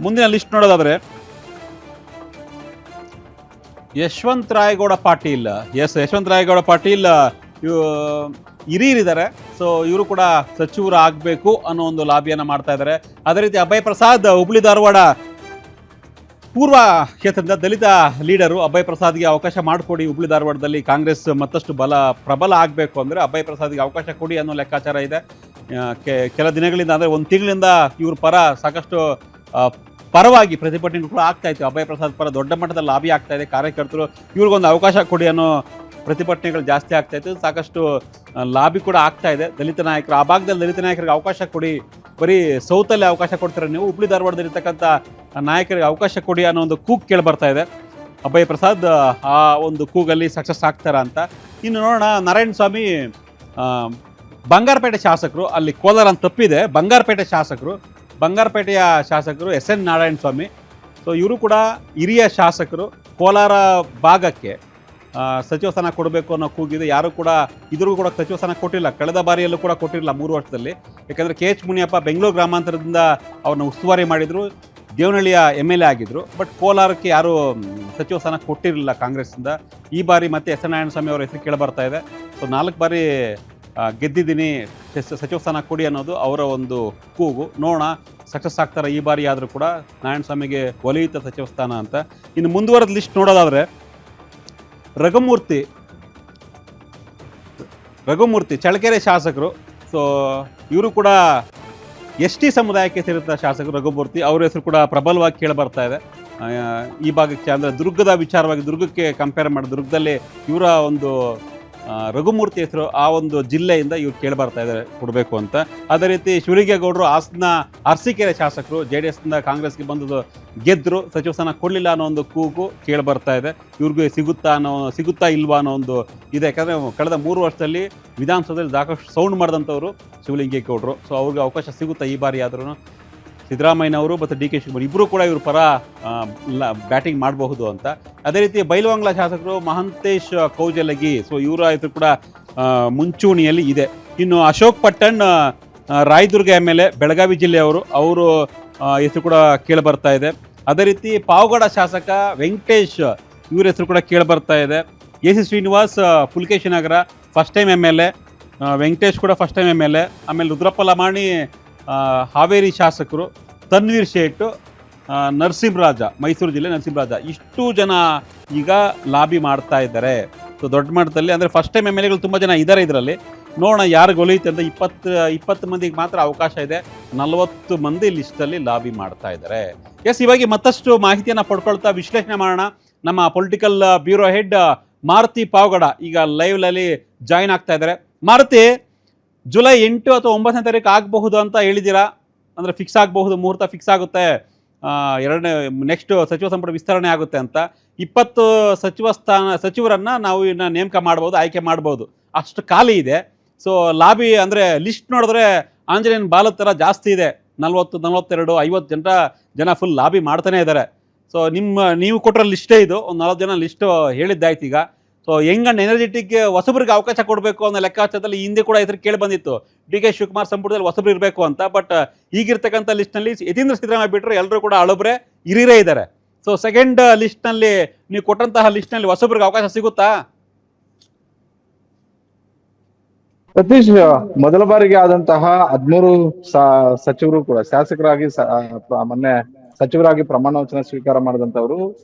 ಮುಂದಿನ ಲಿಸ್ಟ್ ನೋಡೋದಾದ್ರೆ ಯಶವಂತ ರಾಯಗೌಡ ಪಾಟೀಲ್. ಯಶವಂತ ರಾಯಗೌಡ ಪಾಟೀಲ್ ಹಿರಿಯರಿದ್ದಾರೆ. ಸೊ ಇವರು ಕೂಡ ಸಚಿವರು ಆಗಬೇಕು ಅನ್ನೋ ಒಂದು ಲಾಬಿಯನ್ನು ಮಾಡ್ತಾ ಇದ್ದಾರೆ. ಅದೇ ರೀತಿ ಅಭಯ್ ಪ್ರಸಾದ್ ಹುಬ್ಳಿ ಧಾರವಾಡ ಪೂರ್ವ ಕ್ಷೇತ್ರದಿಂದ ದಲಿತ ಲೀಡರು. ಅಭಯ್ ಪ್ರಸಾದ್ಗೆ ಅವಕಾಶ ಮಾಡಿಕೊಡಿ, ಹುಬ್ಳಿ ಧಾರವಾಡದಲ್ಲಿ ಕಾಂಗ್ರೆಸ್ ಮತ್ತಷ್ಟು ಪ್ರಬಲ ಆಗಬೇಕು ಅಂದರೆ ಅಭಯ್ ಪ್ರಸಾದ್ಗೆ ಅವಕಾಶ ಕೊಡಿ ಅನ್ನೋ ಲೆಕ್ಕಾಚಾರ ಇದೆ. ಕೆಲ ದಿನಗಳಿಂದ ಅಂದರೆ ಒಂದು ತಿಂಗಳಿಂದ ಇವ್ರ ಪರ ಸಾಕಷ್ಟು ಪರವಾಗಿ ಪ್ರತಿಭಟನೆಗಳು ಕೂಡ ಆಗ್ತಾ ಇತ್ತು. ಅಭಯ್ ಪ್ರಸಾದ್ ಪರ ದೊಡ್ಡ ಮಟ್ಟದಲ್ಲಿ ಲಾಬಿ ಆಗ್ತಾ ಇದೆ. ಕಾರ್ಯಕರ್ತರು ಇವ್ರಿಗೊಂದು ಅವಕಾಶ ಕೊಡಿ ಅನ್ನೋ ಪ್ರತಿಭಟನೆಗಳು ಜಾಸ್ತಿ ಆಗ್ತಾ ಇತ್ತು. ಸಾಕಷ್ಟು ಲಾಬಿ ಕೂಡ ಆಗ್ತಾ ಇದೆ. ದಲಿತ ನಾಯಕರು ಆ ಭಾಗದಲ್ಲಿ ದಲಿತ ನಾಯಕರಿಗೆ ಅವಕಾಶ ಕೊಡಿ, ಬರೀ ಸೌತಲ್ಲಿ ಅವಕಾಶ ಕೊಡ್ತಾರೆ ನೀವು, ಹುಬ್ಳಿ ಧಾರವಾಡದಲ್ಲಿರ್ತಕ್ಕಂಥ ನಾಯಕರಿಗೆ ಅವಕಾಶ ಕೊಡಿ ಅನ್ನೋ ಒಂದು ಕೂಗು ಕೇಳಿ ಬರ್ತಾ ಇದೆ. ಅಭಯ್ ಪ್ರಸಾದ್ ಆ ಒಂದು ಕೂಗಲ್ಲಿ ಸಕ್ಸಸ್ ಆಗ್ತಾರ ಅಂತ. ಇನ್ನು ನೋಡೋಣ, ನಾರಾಯಣ ಸ್ವಾಮಿ ಬಂಗಾರಪೇಟೆ ಶಾಸಕರು, ಅಲ್ಲಿ ಕೋಲಾರ ಅಂತ ತಪ್ಪಿದೆ, ಬಂಗಾರಪೇಟೆಯ ಶಾಸಕರು ಎಸ್ ಎನ್ ನಾರಾಯಣ ಸ್ವಾಮಿ. ಸೊ ಇವರು ಕೂಡ ಹಿರಿಯ ಶಾಸಕರು. ಕೋಲಾರ ಭಾಗಕ್ಕೆ ಸಚಿವ ಸ್ಥಾನ ಕೊಡಬೇಕು ಅನ್ನೋ ಕೂಗಿದೆ. ಯಾರು ಕೂಡ ಇದ್ರಿಗೂ ಕೂಡ ಸಚಿವ ಸ್ಥಾನ ಕೊಟ್ಟಿಲ್ಲ, ಕಳೆದ ಬಾರಿಯಲ್ಲೂ ಕೂಡ ಕೊಟ್ಟಿರಲಿಲ್ಲ 3 ವರ್ಷದಲ್ಲಿ. ಯಾಕಂದರೆ ಕೆ ಎಚ್ ಮುನಿಯಪ್ಪ ಬೆಂಗಳೂರು ಗ್ರಾಮಾಂತರದಿಂದ ಅವ್ರನ್ನ ಉಸ್ತುವಾರಿ ಮಾಡಿದರು, ದೇವನಹಳ್ಳಿಯ MLA ಆಗಿದ್ದರು. ಬಟ್ ಕೋಲಾರಕ್ಕೆ ಯಾರೂ ಸಚಿವ ಸ್ಥಾನ ಕೊಟ್ಟಿರಲಿಲ್ಲ ಕಾಂಗ್ರೆಸ್ಸಿಂದ. ಈ ಬಾರಿ ಮತ್ತೆ ಎಸ್ ಎನ್ ನಾರಾಯಣ ಸ್ವಾಮಿ ಅವರ ಹೆಸರು ಕೇಳಿಬರ್ತಾ ಇದೆ. ಸೊ 4 ಬಾರಿ ಗೆದ್ದಿದ್ದೀನಿ, ಸಚಿವ ಸ್ಥಾನ ಕೊಡಿ ಅನ್ನೋದು ಅವರ ಒಂದು ಕೂಗು. ನೋಡೋಣ ಸಕ್ಸಸ್ ಆಗ್ತಾರೆ ಈ ಬಾರಿ ಆದರೂ ಕೂಡ ನಾರಾಯಣ ಸ್ವಾಮಿಗೆ ಒಲಿಯುತ್ತ ಸಚಿವ ಸ್ಥಾನ ಅಂತ. ಇನ್ನು ಮುಂದುವರೆದ ಲಿಸ್ಟ್ ನೋಡೋದಾದರೆ ರಘುಮೂರ್ತಿ ಚಳ್ಳಕೆರೆ ಶಾಸಕರು. ಸೊ ಇವರು ಕೂಡ ST ಸಮುದಾಯಕ್ಕೆ ಸೇರಿದ ಶಾಸಕರು ರಘುಮೂರ್ತಿ. ಅವರ ಹೆಸರು ಕೂಡ ಪ್ರಬಲವಾಗಿ ಕೇಳಿಬರ್ತಾ ಇದೆ ಈ ಭಾಗಕ್ಕೆ. ಅಂದರೆ ದುರ್ಗದ ವಿಚಾರವಾಗಿ, ದುರ್ಗಕ್ಕೆ ಕಂಪೇರ್ ಮಾಡಿ ದುರ್ಗದಲ್ಲಿ ಇವರ ಒಂದು ರಘುಮೂರ್ತಿ ಹೆಸರು ಆ ಒಂದು ಜಿಲ್ಲೆಯಿಂದ ಇವ್ರು ಕೇಳಿಬರ್ತಾ ಇದ್ದಾರೆ ಕೊಡಬೇಕು ಅಂತ. ಅದೇ ರೀತಿ ಶಿವಲಿಂಗೇಗೌಡರು ಹಾಸನ ಅರಸೀಕೆರೆ ಶಾಸಕರು, JDSನಿಂದ ಕಾಂಗ್ರೆಸ್ಗೆ ಬಂದದ್ದು ಗೆದ್ದರು, ಸಚಿವ ಸ್ಥಾನ ಕೊಡಲಿಲ್ಲ ಅನ್ನೋ ಒಂದು ಕೂಗು ಕೇಳಿಬರ್ತಾ ಇದೆ. ಇವ್ರಿಗೆ ಸಿಗುತ್ತಾ ಇಲ್ವಾ ಅನ್ನೋ ಒಂದು ಇದೆ. ಯಾಕಂದರೆ ಕಳೆದ 3 ವರ್ಷದಲ್ಲಿ ವಿಧಾನಸೌಧದಲ್ಲಿ ಸಾಕಷ್ಟು ಸೌಂಡ್ ಮಾಡಿದಂಥವ್ರು ಶಿವಲಿಂಗೇಗೌಡರು. ಸೊ ಅವ್ರಿಗೆ ಅವಕಾಶ ಸಿಗುತ್ತಾ ಈ ಬಾರಿ ಆದ್ರೂ. ಸಿದ್ದರಾಮಯ್ಯನವರು ಮತ್ತು DK ಶಿವಕುಮಾರ್ ಇಬ್ಬರು ಕೂಡ ಇವ್ರ ಪರ ಬ್ಯಾಟಿಂಗ್ ಮಾಡಬಹುದು ಅಂತ. ಅದೇ ರೀತಿ ಬೈಲಹೊಂಗಲ ಶಾಸಕರು ಮಹಂತೇಶ್ ಕೌಜಲಗಿ. ಸೊ ಇವರ ಹೆಸರು ಕೂಡ ಮುಂಚೂಣಿಯಲ್ಲಿ ಇದೆ. ಇನ್ನು ಅಶೋಕ್ ಪಟ್ಟಣ್ ರಾಯದುರ್ಗ MLA ಬೆಳಗಾವಿ ಜಿಲ್ಲೆಯವರು, ಅವರು ಹೆಸರು ಕೂಡ ಕೇಳಿಬರ್ತಾ ಇದೆ. ಅದೇ ರೀತಿ ಪಾವಗಡ ಶಾಸಕ ವೆಂಕಟೇಶ್, ಇವರ ಹೆಸರು ಕೂಡ ಕೇಳಿಬರ್ತಾ ಇದೆ. AC ಶ್ರೀನಿವಾಸ್ ಪುಲಕೇಶಿ ನಗರ ಫಸ್ಟ್ ಟೈಮ್ MLA, ವೆಂಕಟೇಶ್ ಕೂಡ ಫಸ್ಟ್ ಟೈಮ್ MLA. ಆಮೇಲೆ ರುದ್ರಪ್ಪ ಲಮಾಣಿ ಹಾವೇರಿ ಶಾಸಕರು, ತನ್ವೀರ್ ಶೇಟ್, ನರಸಿಂಹರಾಜ ಮೈಸೂರು ಜಿಲ್ಲೆ ನರಸಿಂಹರಾಜ, ಇಷ್ಟು ಜನ ಈಗ ಲಾಬಿ ಮಾಡ್ತಾ ಇದ್ದಾರೆ. ಸೊ ದೊಡ್ಡ ಮಟ್ಟದಲ್ಲಿ ಅಂದರೆ ಫಸ್ಟ್ ಟೈಮ್ MLAಗಳು ತುಂಬ ಜನ ಇದ್ದಾರೆ ಇದರಲ್ಲಿ. ನೋಡೋಣ ಯಾರು ಒಲಿಯುತ್ತೆ ಅಂತ. 20 ಮಂದಿಗೆ ಮಾತ್ರ ಅವಕಾಶ ಇದೆ, 40 ಮಂದಿ ಲಿಸ್ಟಲ್ಲಿ ಲಾಬಿ ಮಾಡ್ತಾ ಇದ್ದಾರೆ. ಇವಾಗ ಮತ್ತಷ್ಟು ಮಾಹಿತಿಯನ್ನು ಪಡ್ಕೊಳ್ತಾ ವಿಶ್ಲೇಷಣೆ ಮಾಡೋಣ. ನಮ್ಮ political bureau head Maruti Pavagada ಈಗ ಲೈವ್ನಲ್ಲಿ ಜಾಯಿನ್ ಆಗ್ತಾ ಇದ್ದಾರೆ. ಮಾರುತಿ, ಜುಲೈ 8 ಅಥವಾ 9ನೇ ತಾರೀಕು ಆಗಬಹುದು ಅಂತ ಹೇಳಿದ್ದೀರಾ, ಅಂದರೆ ಫಿಕ್ಸ್ ಆಗಬಹುದು, ಮುಹೂರ್ತ ಫಿಕ್ಸ್ ಆಗುತ್ತೆ, ನೆಕ್ಸ್ಟ್ ಸಚಿವ ಸಂಪುಟ ವಿಸ್ತರಣೆ ಆಗುತ್ತೆ ಅಂತ. 20 ಸಚಿವರನ್ನು ನಾವು ಇನ್ನು ನೇಮಕ ಮಾಡ್ಬೋದು, ಆಯ್ಕೆ ಮಾಡ್ಬೋದು, ಅಷ್ಟು ಖಾಲಿ ಇದೆ. ಸೊ ಲಾಬಿ ಅಂದರೆ ಲಿಸ್ಟ್ ನೋಡಿದ್ರೆ ಆಂಜನೇಯನ ಬಾಲದ ಥರ ಜಾಸ್ತಿ ಇದೆ. 40, 42, 50 ಜನ ಫುಲ್ ಲಾಬಿ ಮಾಡ್ತಾನೆ ಇದ್ದಾರೆ. ಸೊ ನೀವು ಕೊಟ್ಟಿರೋ ಲಿಸ್ಟೇ ಇದು. ಒಂದು 40 ಜನ ಲಿಸ್ಟು ಹೇಳಿದ್ದಾಯ್ತು ಈಗ. ಸೊ ಯಂಗ್ ಎನರ್ಜೆಟಿಕ್ ಹೊಸಬ್ರಿಗೆ ಅವಕಾಶ ಕೊಡಬೇಕು ಅನ್ನೋ ಲೆಕ್ಕಾಚಾರದಲ್ಲಿ ಹಿಂದೆ ಕೂಡ ಹೆಸರು ಕೇಳಿ ಬಂದಿತ್ತು, DK ಶಿವಕುಮಾರ್ ಸಂಪುಟದಲ್ಲಿ ಹೊಸಬ್ರು ಇರಬೇಕು ಅಂತ. ಬಟ್ ಈಗಿರ್ತಕ್ಕಂಥ ಲಿಸ್ಟ್ನಲ್ಲಿ ಯತೀಂದ್ರ ಸಿದ್ದರಾಮಯ್ಯ ಬಿಟ್ಟರೆ ಎಲ್ಲರೂ ಕೂಡ ಹಳಬ್ರೆ ಹಿರಿಯರೇ ಇದ್ದಾರೆ. ಸೊ ಸೆಕೆಂಡ್ ಲಿಸ್ಟ್ನಲ್ಲಿ ನೀವು ಕೊಟ್ಟಂತಹ ಲಿಸ್ಟ್ನಲ್ಲಿ ಹೊಸಬ್ರಿಗೆ ಅವಕಾಶ ಸಿಗುತ್ತಾ? ಸತೀಶ್, ಮೊದಲ ಬಾರಿಗೆ ಆದಂತಹ 13 ಸಚಿವರು ಕೂಡ ಶಾಸಕರಾಗಿ ಮೊನ್ನೆ ಸಚಿವರಾಗಿ ಪ್ರಮಾಣ ವಚನ ಸ್ವೀಕಾರ ಮಾಡಿದಂತವರು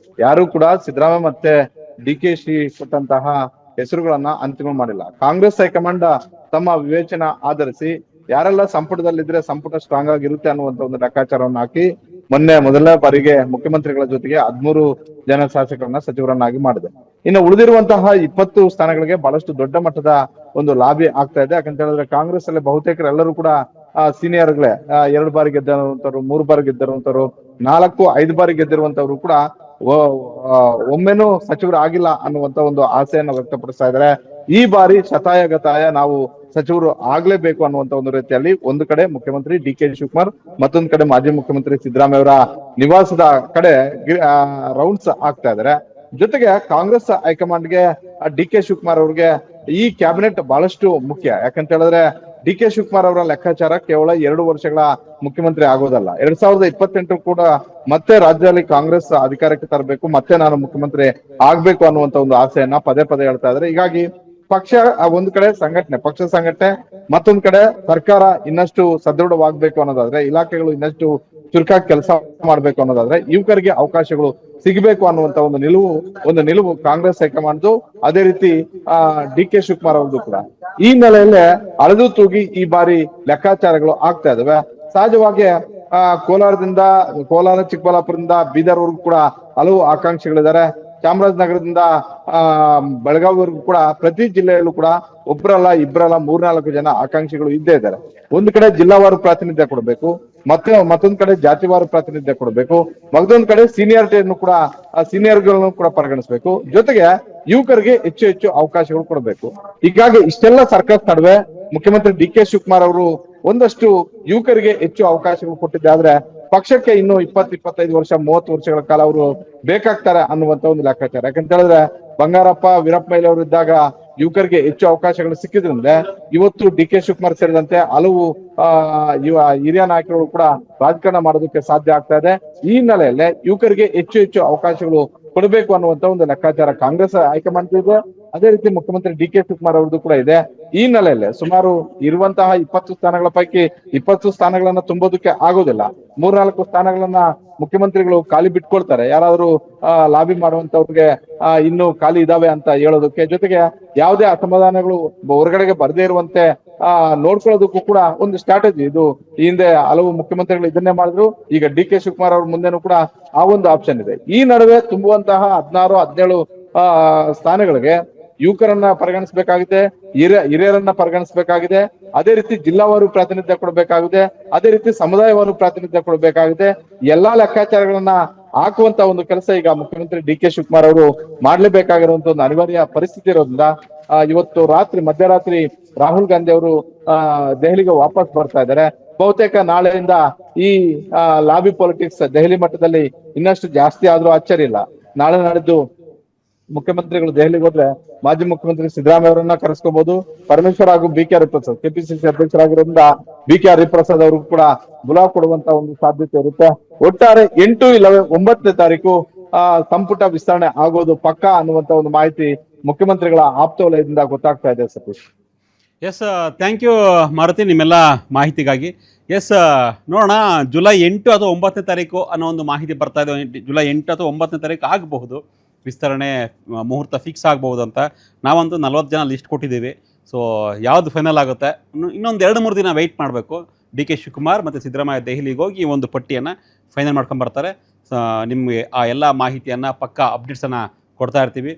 ಯಾರು ಕೂಡ ಸಿದ್ದರಾಮಯ್ಯ ಮತ್ತೆ DK ಕೊಟ್ಟಂತಹ ಹೆಸರುಗಳನ್ನ ಅಂತಿಮ ಮಾಡಿಲ್ಲ. ಕಾಂಗ್ರೆಸ್ ಹೈಕಮಾಂಡ್ ತಮ್ಮ ವಿವೇಚನಾ ಆಧರಿಸಿ ಯಾರೆಲ್ಲ ಸಂಪುಟದಲ್ಲಿದ್ರೆ ಸಂಪುಟ ಸ್ಟ್ರಾಂಗ್ ಆಗಿರುತ್ತೆ ಅನ್ನುವಂತ ಒಂದು ಲೆಕ್ಕಾಚಾರವನ್ನು ಹಾಕಿ ಮೊದಲನೇ ಬಾರಿಗೆ ಮುಖ್ಯಮಂತ್ರಿಗಳ ಜೊತೆಗೆ 13 ಜನ ಶಾಸಕರನ್ನ ಸಚಿವರನ್ನಾಗಿ ಮಾಡಿದೆ. ಇನ್ನು ಉಳಿದಿರುವಂತಹ 20 ಸ್ಥಾನಗಳಿಗೆ ಬಹಳಷ್ಟು ದೊಡ್ಡ ಮಟ್ಟದ ಒಂದು ಲಾಬಿ ಆಗ್ತಾ ಇದೆ. ಯಾಕಂತ ಹೇಳಿದ್ರೆ ಕಾಂಗ್ರೆಸ್ ಅಲ್ಲಿ ಬಹುತೇಕರು ಎಲ್ಲರೂ ಕೂಡ ಸೀನಿಯರ್ಗಳೇ, 2 ಬಾರಿ ಗೆದ್ದಿರುವಂತವ್ರು, 3 ಬಾರಿ ಗೆದ್ದಿರುವಂತವ್ರು, 4, 5 ಬಾರಿ ಗೆದ್ದಿರುವಂತವ್ರು ಕೂಡ ಒಮ್ಮೆನೂ ಸಚಿವರು ಆಗಿಲ್ಲ ಅನ್ನುವಂತ ಒಂದು ಆಸೆಯನ್ನು ವ್ಯಕ್ತಪಡಿಸ್ತಾ ಇದ್ದಾರೆ. ಈ ಬಾರಿ ಶತಾಯಗತಾಯ ನಾವು ಸಚಿವರು ಆಗ್ಲೇಬೇಕು ಅನ್ನುವಂತ ಒಂದು ರೀತಿಯಲ್ಲಿ ಒಂದು ಕಡೆ ಮುಖ್ಯಮಂತ್ರಿ DK ಶಿವಕುಮಾರ್, ಮತ್ತೊಂದು ಕಡೆ ಮಾಜಿ ಮುಖ್ಯಮಂತ್ರಿ ಸಿದ್ದರಾಮಯ್ಯ ಅವರ ನಿವಾಸದ ಕಡೆ ರೌಂಡ್ಸ್ ಆಗ್ತಾ ಇದ್ದಾರೆ. ಜೊತೆಗೆ ಕಾಂಗ್ರೆಸ್ ಹೈಕಮಾಂಡ್ಗೆ DK ಶಿವಕುಮಾರ್ ಅವ್ರಿಗೆ ಈ ಕ್ಯಾಬಿನೆಟ್ ಬಹಳಷ್ಟು ಮುಖ್ಯ. ಯಾಕಂತ ಹೇಳಿದ್ರೆ ಡಿ ಕೆ ಶಿವಕುಮಾರ್ ಅವರ ಲೆಕ್ಕಾಚಾರ ಕೇವಲ 2 ವರ್ಷಗಳ ಮುಖ್ಯಮಂತ್ರಿ ಆಗೋದಲ್ಲ. 2028 ಕೂಡ ಮತ್ತೆ ರಾಜ್ಯದಲ್ಲಿ ಕಾಂಗ್ರೆಸ್ ಅಧಿಕಾರಕ್ಕೆ ತರಬೇಕು, ಮತ್ತೆ ನಾನು ಮುಖ್ಯಮಂತ್ರಿ ಆಗ್ಬೇಕು ಅನ್ನುವಂತ ಒಂದು ಆಸೆಯನ್ನ ಪದೇ ಪದೇ ಹೇಳ್ತಾ ಇದ್ದಾರೆ. ಹೀಗಾಗಿ ಪಕ್ಷ ಒಂದ್ ಕಡೆ ಸಂಘಟನೆ, ಪಕ್ಷ ಸಂಘಟನೆ, ಮತ್ತೊಂದ್ ಕಡೆ ಸರ್ಕಾರ ಇನ್ನಷ್ಟು ಸದೃಢವಾಗ್ಬೇಕು ಅನ್ನೋದಾದ್ರೆ, ಇಲಾಖೆಗಳು ಇನ್ನಷ್ಟು ಚುರುಕಾಗಿ ಕೆಲಸ ಮಾಡ್ಬೇಕು ಅನ್ನೋದಾದ್ರೆ, ಯುವಕರಿಗೆ ಅವಕಾಶಗಳು ಸಿಗಬೇಕು ಅನ್ನುವಂತ ಒಂದು ನಿಲುವು ಕಾಂಗ್ರೆಸ್ ಹೈಕಮಾಂಡ್, ಅದೇ ರೀತಿ ಡಿ ಕೆ ಶಿವಕುಮಾರ್ ಅವ್ರದ್ದು ಕೂಡ. ಈ ನೆಲೆಯಲ್ಲೇ ಅಳೆದು ತೂಗಿ ಈ ಬಾರಿ ಲೆಕ್ಕಾಚಾರಗಳು ಆಗ್ತಾ ಇದಾವೆ. ಸಹಜವಾಗಿ ಕೋಲಾರ ಚಿಕ್ಕಬಳ್ಳಾಪುರದಿಂದ ಬೀದರ್ವರೆಗೂ ಕೂಡ ಹಲವು ಆಕಾಂಕ್ಷಿಗಳಿದ್ದಾರೆ. ಚಾಮರಾಜನಗರದಿಂದ ಬೆಳಗಾವಿವರೆಗೂ ಕೂಡ ಪ್ರತಿ ಜಿಲ್ಲೆಯಲ್ಲೂ ಕೂಡ ಒಬ್ಬರಲ್ಲ, ಇಬ್ಬರಲ್ಲ, 3-4 ಜನ ಆಕಾಂಕ್ಷಿಗಳು ಇದ್ದೇ ಇದ್ದಾರೆ. ಒಂದು ಕಡೆ ಜಿಲ್ಲಾವಾರು ಪ್ರಾತಿನಿಧ್ಯ ಕೊಡಬೇಕು, ಮತ್ತೊಂದ್ ಕಡೆ ಜಾತಿವಾರು ಪ್ರಾತಿನಿಧ್ಯ ಕೊಡಬೇಕು, ಮತ್ತೊಂದ್ ಕಡೆ ಸೀನಿಯಾರಿಟಿಯನ್ನು ಕೂಡ ಸೀನಿಯರ್ಗಳನ್ನು ಕೂಡ ಪರಿಗಣಿಸಬೇಕು, ಜೊತೆಗೆ ಯುವಕರಿಗೆ ಹೆಚ್ಚು ಹೆಚ್ಚು ಅವಕಾಶಗಳು ಕೊಡಬೇಕು. ಹೀಗಾಗಿ ಇಷ್ಟೆಲ್ಲ ಸರ್ಕಸ್ ನಡುವೆ ಮುಖ್ಯಮಂತ್ರಿ ಡಿ ಕೆ ಶಿವಕುಮಾರ್ ಅವರು ಒಂದಷ್ಟು ಯುವಕರಿಗೆ ಹೆಚ್ಚು ಅವಕಾಶಗಳು ಕೊಟ್ಟಿದ್ದಾದ್ರೆ ಪಕ್ಷಕ್ಕೆ ಇನ್ನು 20-25 ವರ್ಷ 30 ವರ್ಷಗಳ ಕಾಲ ಅವರು ಬೇಕಾಗ್ತಾರೆ ಅನ್ನುವಂತ ಒಂದು ಲೆಕ್ಕಾಚಾರ. ಯಾಕಂತ ಹೇಳಿದ್ರೆ ಬಂಗಾರಪ್ಪ, ವೀರಪ್ಪ ಮೊಯ್ಲಿ ಅವರು ಇದ್ದಾಗ ಯುವಕರಿಗೆ ಹೆಚ್ಚು ಅವಕಾಶಗಳು ಸಿಕ್ಕಿದ್ರಿಂದ ಇವತ್ತು ಡಿ ಕೆ ಶಿವಕುಮಾರ್ ಸೇರಿದಂತೆ ಹಲವು ಹಿರಿಯ ನಾಯಕರು ಕೂಡ ರಾಜಕಾರಣ ಮಾಡೋದಕ್ಕೆ ಸಾಧ್ಯ ಆಗ್ತಾ ಇದೆ. ಈ ಹಿನ್ನೆಲೆಯಲ್ಲಿ ಯುವಕರಿಗೆ ಹೆಚ್ಚು ಹೆಚ್ಚು ಅವಕಾಶಗಳು ಕೊಡಬೇಕು ಅನ್ನುವಂತ ಒಂದು ಲೆಕ್ಕಾಚಾರ ಕಾಂಗ್ರೆಸ್ ಹೈಕಮಾಂಡ್ ಇದೆ. ಅದೇ ರೀತಿ ಮುಖ್ಯಮಂತ್ರಿ ಡಿ ಕೆ ಶಿವಕುಮಾರ್ ಅವ್ರದ್ದು ಕೂಡ ಇದೆ. ಈ ಹಿನ್ನೆಲೆಯಲ್ಲಿ ಸುಮಾರು ಇರುವಂತಹ 20 ಸ್ಥಾನಗಳ ಪೈಕಿ 20 ಸ್ಥಾನಗಳನ್ನ ತುಂಬೋದಕ್ಕೆ ಆಗೋದಿಲ್ಲ. 3-4 ಸ್ಥಾನಗಳನ್ನ ಮುಖ್ಯಮಂತ್ರಿಗಳು ಖಾಲಿ ಬಿಟ್ಕೊಳ್ತಾರೆ, ಯಾರಾದ್ರೂ ಲಾಬಿ ಮಾಡುವಂತವ್ರಿಗೆ ಇನ್ನು ಖಾಲಿ ಇದಾವೆ ಅಂತ ಹೇಳೋದಕ್ಕೆ. ಜೊತೆಗೆ ಯಾವುದೇ ಅಸಮಾಧಾನಗಳು ಹೊರಗಡೆಗೆ ಬರದೇ ಇರುವಂತೆ ನೋಡ್ಕೊಳ್ಳೋದಕ್ಕೂ ಕೂಡ ಒಂದು ಸ್ಟ್ರಾಟಜಿ ಇದು. ಈ ಹಿಂದೆ ಹಲವು ಮುಖ್ಯಮಂತ್ರಿಗಳು ಇದನ್ನೇ ಮಾಡಿದ್ರು. ಈಗ ಡಿ ಕೆ ಶಿವಕುಮಾರ್ ಅವ್ರ ಮುಂದೆನೂ ಕೂಡ ಆ ಒಂದು ಆಪ್ಷನ್ ಇದೆ. ಈ ನಡುವೆ ತುಂಬುವಂತಹ 16-17 ಸ್ಥಾನಗಳಿಗೆ ಯುವಕರನ್ನ ಪರಿಗಣಿಸಬೇಕಾಗಿದೆ, ಹಿರಿಯರನ್ನ ಪರಿಗಣಿಸಬೇಕಾಗಿದೆ, ಅದೇ ರೀತಿ ಜಿಲ್ಲಾವಾರು ಪ್ರಾತಿನಿಧ್ಯ ಕೊಡಬೇಕಾಗಿದೆ, ಅದೇ ರೀತಿ ಸಮುದಾಯವಾರು ಪ್ರಾತಿನಿಧ್ಯ ಕೊಡಬೇಕಾಗಿದೆ. ಎಲ್ಲಾ ಲೆಕ್ಕಾಚಾರಗಳನ್ನ ಹಾಕುವಂತ ಒಂದು ಕೆಲಸ ಈಗ ಮುಖ್ಯಮಂತ್ರಿ ಡಿ ಕೆ ಶಿವಕುಮಾರ್ ಅವರು ಮಾಡ್ಲೇಬೇಕಾಗಿರುವಂತ ಒಂದು ಅನಿವಾರ್ಯ ಪರಿಸ್ಥಿತಿ ಇರೋದ್ರಿಂದ ಇವತ್ತು ಮಧ್ಯರಾತ್ರಿ ರಾಹುಲ್ ಗಾಂಧಿ ಅವರು ದೆಹಲಿಗೆ ವಾಪಸ್ ಬರ್ತಾ ಇದ್ದಾರೆ. ಬಹುತೇಕ ನಾಳೆಯಿಂದ ಈ ಲಾಬಿ ಪಾಲಿಟಿಕ್ಸ್ ದೆಹಲಿ ಮಟ್ಟದಲ್ಲಿ ಇನ್ನಷ್ಟು ಜಾಸ್ತಿ ಆದ್ರೂ ಅಚ್ಚರಿ ಇಲ್ಲ. ನಾಳೆ ನಾಡಿದ್ದು ಮುಖ್ಯಮಂತ್ರಿಗಳು ದೆಹಲಿಗೆ ಹೋದ್ರೆ ಮಾಜಿ ಮುಖ್ಯಮಂತ್ರಿ ಸಿದ್ದರಾಮಯ್ಯ ಅವರನ್ನ ಕರೆಸ್ಕೋಬಹುದು. ಪರಮೇಶ್ವರ್ ಹಾಗೂ ಬಿ ಕೆ ಹರಿಪ್ರಸಾದ್ ಕೆಪಿಸಿಸಿ ಅಧ್ಯಕ್ಷರಾಗಿರೋದ್ರಿಂದ ಬಿ ಕೆ ಹರಿಪ್ರಸಾದ್ ಅವ್ರಿಗೂ ಕೂಡ ಬುಲಾವ್ ಕೊಡುವಂತ ಒಂದು ಸಾಧ್ಯತೆ ಇರುತ್ತೆ. ಒಟ್ಟಾರೆ 8 ಇಲ್ಲವೇ 9ನೇ ತಾರೀಕು ಸಂಪುಟ ವಿಸ್ತರಣೆ ಆಗೋದು ಪಕ್ಕಾ ಅನ್ನುವಂತ ಒಂದು ಮಾಹಿತಿ ಮುಖ್ಯಮಂತ್ರಿಗಳ ಆಪ್ತ ವಲಯದಿಂದ ಗೊತ್ತಾಗ್ತಾ ಇದೆ. Satish, yes, thank you Maruti ನಿಮ್ಮೆಲ್ಲ ಮಾಹಿತಿಗಾಗಿ. ಎಸ್, ನೋಡೋಣ, ಜುಲೈ 8 ಅಥವಾ 9ನೇ ತಾರೀಕು ಅನ್ನೋ ಒಂದು ಮಾಹಿತಿ ಬರ್ತಾ ಇದೆ. ಜುಲೈ 8 ಅಥವಾ 9ನೇ ತಾರೀಕು ಆಗಬಹುದು ವಿಸ್ತರಣೆ, ಮುಹೂರ್ತ ಫಿಕ್ಸ್ ಆಗ್ಬೋದು ಅಂತ. ನಾವಂತೂ 40 ಜನ ಲಿಸ್ಟ್ ಕೊಟ್ಟಿದ್ದೀವಿ. ಸೊ ಯಾವುದು ಫೈನಲ್ ಆಗುತ್ತೆ ಇನ್ನೊಂದು 2-3 ದಿನ ವೆಯ್ಟ್ ಮಾಡಬೇಕು. ಡಿ ಕೆ ಶಿವಕುಮಾರ್ ಮತ್ತು ಸಿದ್ದರಾಮಯ್ಯ ದೆಹಲಿಗೆ ಹೋಗಿ ಈ ಒಂದು ಪಟ್ಟಿಯನ್ನು ಫೈನಲ್ ಮಾಡ್ಕೊಂಬರ್ತಾರೆ. ನಿಮಗೆ ಆ ಎಲ್ಲ ಮಾಹಿತಿಯನ್ನು ಪಕ್ಕಾ ಅಪ್ಡೇಟ್ಸನ್ನು ಕೊಡ್ತಾ ಇರ್ತೀವಿ.